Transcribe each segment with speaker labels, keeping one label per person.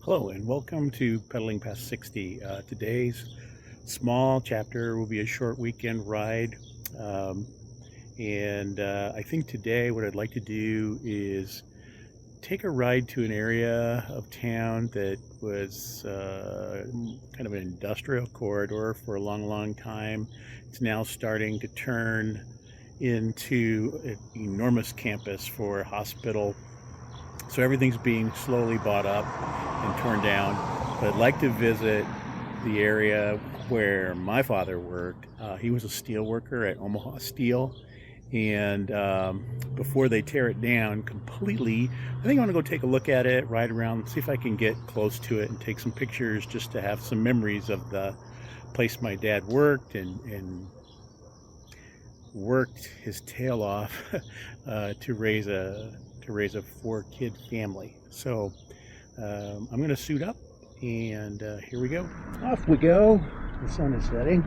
Speaker 1: Hello and welcome to Pedaling Past 60. Today's small chapter will be a short weekend ride. Um, I think today what I'd like to do is take a ride to an area of town that was kind of an industrial corridor for a long time. It's now starting to turn into an enormous campus for a hospital. So everything's being slowly bought up and torn down. But I'd like to visit the area where my father worked. He was a steel worker at Omaha Steel. And before they tear it down completely, I think I want to go take a look at it, ride around, see if I can get close to it and take some pictures just to have some memories of the place my dad worked and worked his tail off to raise a 4-kid family. So I'm going to suit up and here we go. Off we go. The sun is setting.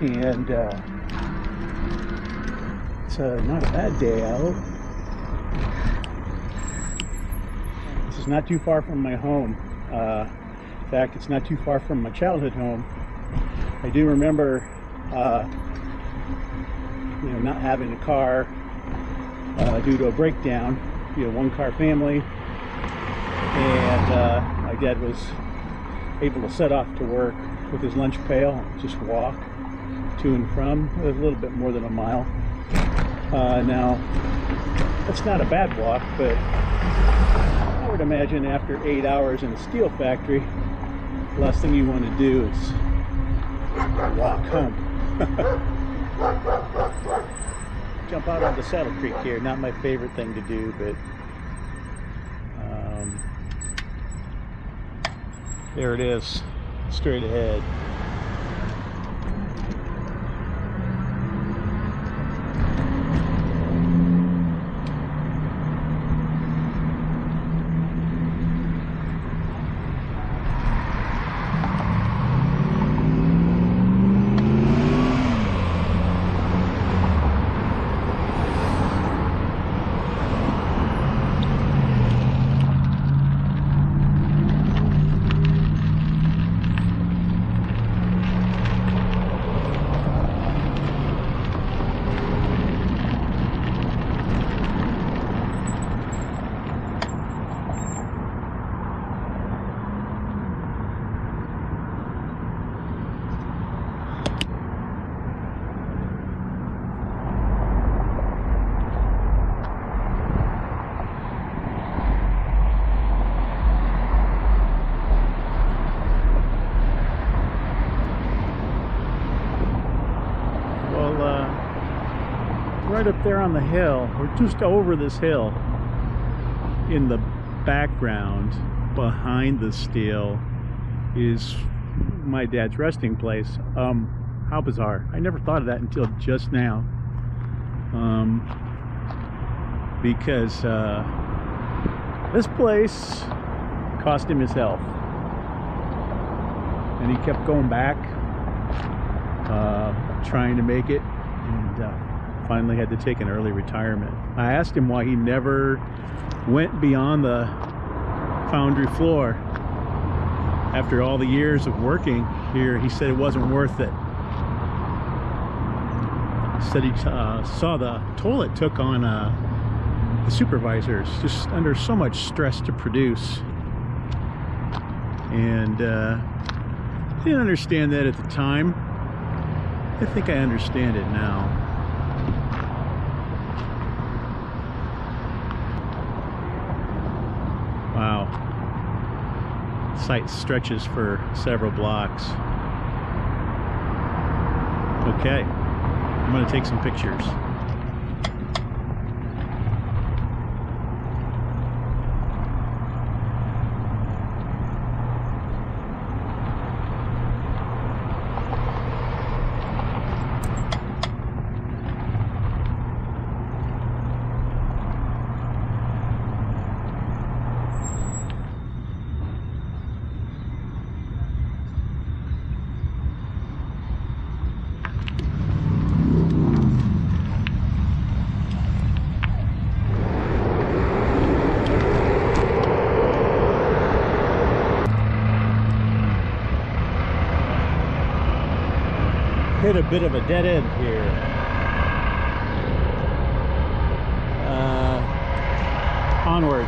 Speaker 1: And it's not a bad day out. This is not too far from my home. In fact, it's not too far from my childhood home. I do remember not having a car due to a breakdown, one-car family, and my dad was able to set off to work with his lunch pail and just walk to and from. It was a little bit more than a mile. Now, that's not a bad walk, but I would imagine after 8 hours in a steel factory, the last thing you want to do is walk home. Jump out onto Saddle Creek here. Not my favorite thing to do, but there it is, straight ahead. Right up there on the hill, or just over this hill, in the background behind the steel, is my dad's resting place. How bizarre. I never thought of that until just now. Because this place cost him his health, and he kept going back, trying to make it, and finally had to take an early retirement. I asked him why he never went beyond the foundry floor after all the years of working here. He said it wasn't worth it. He said he saw the toll it took on the supervisors, just under so much stress to produce, and I didn't understand that at the time. I think I understand it now. Wow. The site stretches for several blocks. Okay, I'm going to take some pictures. hit a bit of a dead end here. Onward.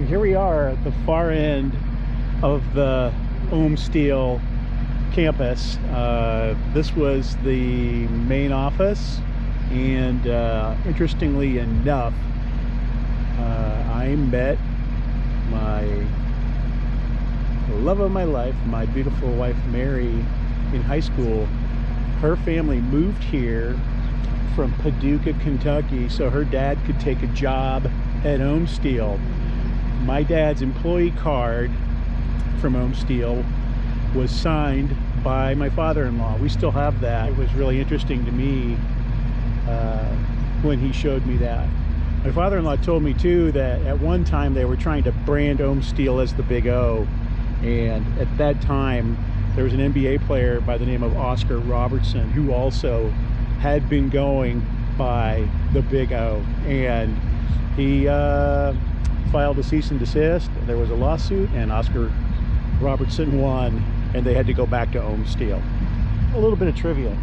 Speaker 1: Here we are at the far end of the Ohm Steel campus. This was the main office, and interestingly enough, I met my love of my life, my beautiful wife Mary, in high school. Her family moved here from Paducah, Kentucky, so her dad could take a job at Ohm Steel. My dad's employee card from Ohm Steel was signed by my father-in-law. We still have that. It was really interesting to me when he showed me that. My father-in-law told me too that at one time they were trying to brand Ohm Steel as the Big O, and at that time there was an NBA player by the name of Oscar Robertson who also had been going by the Big O, and he filed a cease and desist. There was a lawsuit, and Oscar Robertson won, and they had to go back to Ohm Steel. A little bit of trivia.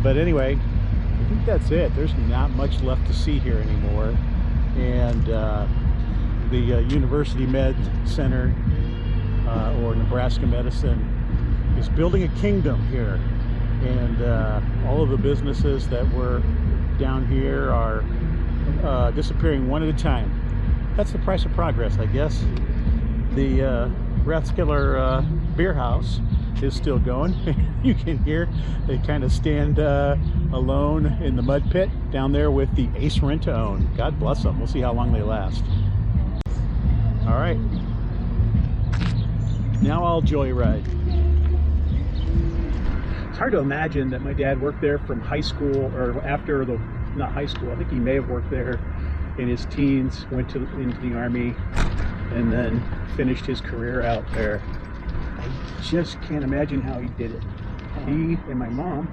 Speaker 1: But anyway, I think that's it. There's not much left to see here anymore. And the University Med Center, or Nebraska Medicine, is building a kingdom here. And all of the businesses that were down here are disappearing one at a time. That's the price of progress, I guess. The Rathskeller beer house is still going. You can hear they kind of stand alone in the mud pit down there with the Ace Rent-to-Own. God bless them. We'll see how long they last. All right. Now I'll joyride. It's hard to imagine that my dad worked there from high school, or after the, not high school, I think he may have worked there in his teens, went into the Army, and then finished his career out there. I just can't imagine how he did it. He and my mom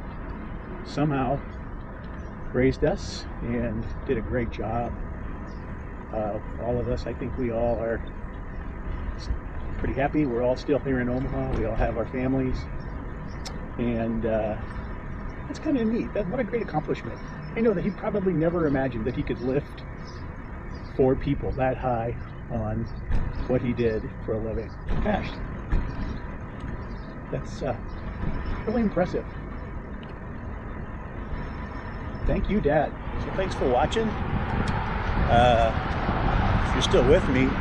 Speaker 1: somehow raised us and did a great job. All of us, I think we all are pretty happy. We're all still here in Omaha. We all have our families, and it's kind of neat. What a great accomplishment. I know that he probably never imagined that he could lift 4 people that high on what he did for a living. Gosh, that's really impressive. Thank you, Dad. So thanks for watching. If you're still with me and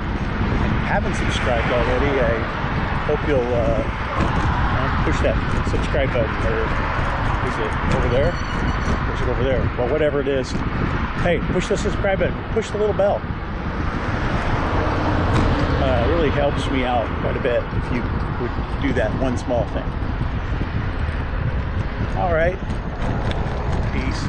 Speaker 1: haven't subscribed already, I hope you'll push that subscribe button. Or is it over there? Or is it over there? Well, whatever it is. Hey, push the subscribe button. Push the little bell. It really helps me out quite a bit if you would do that one small thing. All right. Peace.